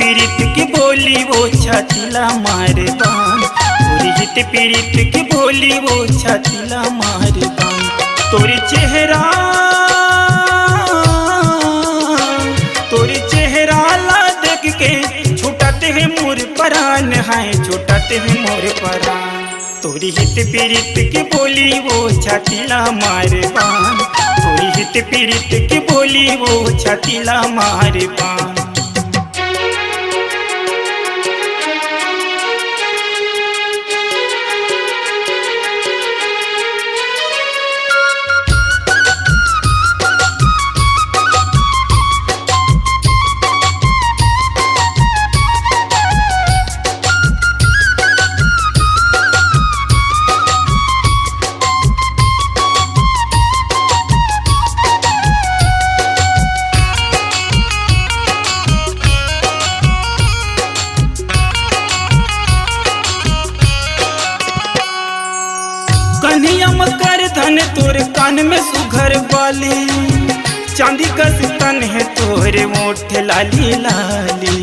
पीड़ित की बोली वो छातीला मारे बान, तोरी हित पीड़ित की बोली वो छातीला मारे बान। तोरी चेहरा ला देख के छूटते हैं मोर परान है, छूटते हैं मोर परान। तोरी हित पीड़ित की बोली वो छातीला मारे बान, तोरी हित पीड़ित की बोली वो छातीला मारे बान। कन्हैया मकर धन तोर कान में सुघर वाली, चांदी का तन है तोरे मोठ लाली लाली।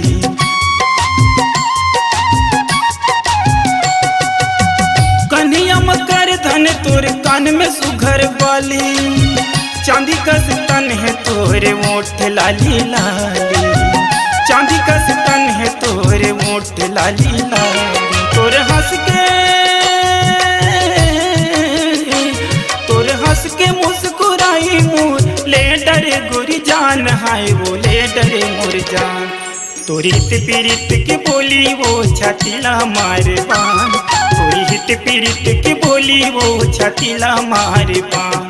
कन्हैया मकर धन तोर कान में सुघर वाली, चांदी का तन है तोरे मोठ लाली लाली। चांदी का तन है तोरे मोठ लाली लाली। तोरे हंस के मुस्कुराई मोर ले डरे गोरी जान हाय, वो ले डरे मोर जान। तोरी हित पीड़ित की बोली वो छातीला मारे बान, तोरी हित पीड़ित की बोली वो छातीला मारे बान।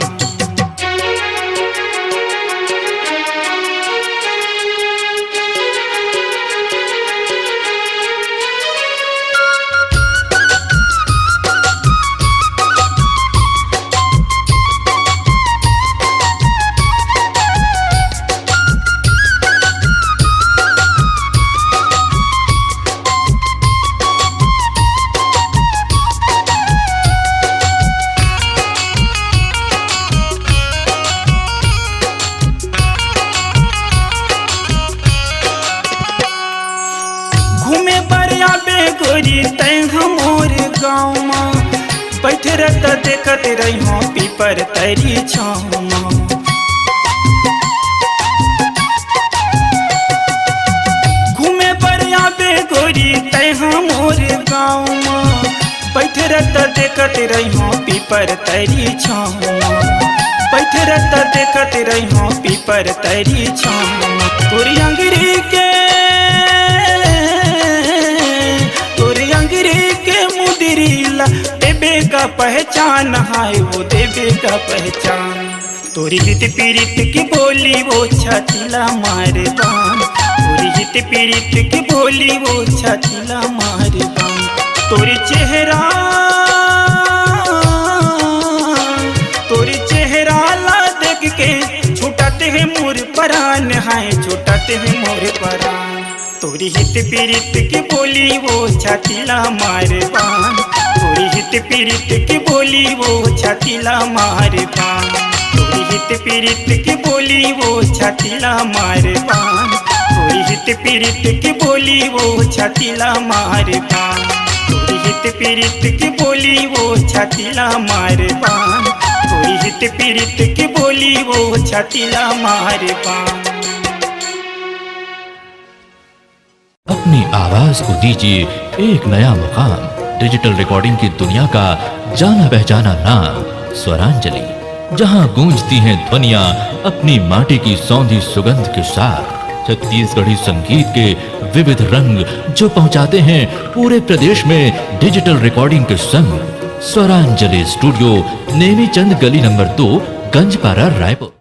घूमे बरिया बेगोरी तै हमोर गाँव में, बैठ रहता देखत रही हो पीपर तरी छाँव में। घूमे बरिया बेगोरी तै हमोर गाँव में, बैठ रहता देखत रही हो पीपर तरी छाँव में। बैठ रहता देखत रही हो पीपर तरी छाँव में। तोरी अंगरी के मुदरीला देवे का पहचान हाय, वो देवे का पहचान। तोरी हित पीड़ित की बोली वो छातीला मारे बान, तोरी हित पीड़ित की बोली वो छातीला मारे बान। तोरी चेहरा ला देख के छूटते हैं मोर परान है, छूटते हैं मोर परान। तोरी हित पीड़ित की बोली वो छातीला मारे बान, तोरी हित पीड़ित की बोली वो छातीला मारे बान। तोरी हित पीड़ित की बोली वो छातीला मारे बान, तोरी हित पीड़ित की बोली वो छातीला मारे बान। तोरी हित पीड़ित की बोली वो छातीला मारे बान, तोरी हित पीड़ित की बोली वो छातीला मारे बान। अपनी आवाज को दीजिए एक नया मुकाम। डिजिटल रिकॉर्डिंग की दुनिया का जाना पहचाना नाम स्वरांजलि, जहां गूंजती हैं ध्वनियां अपनी माटी की सौंधी सुगंध के साथ। छत्तीसगढ़ी संगीत के विविध रंग जो पहुंचाते हैं पूरे प्रदेश में डिजिटल रिकॉर्डिंग के संग। स्वरांजलि स्टूडियो, नेमीचंद गली नंबर 2, गंजपारा, रायपुर।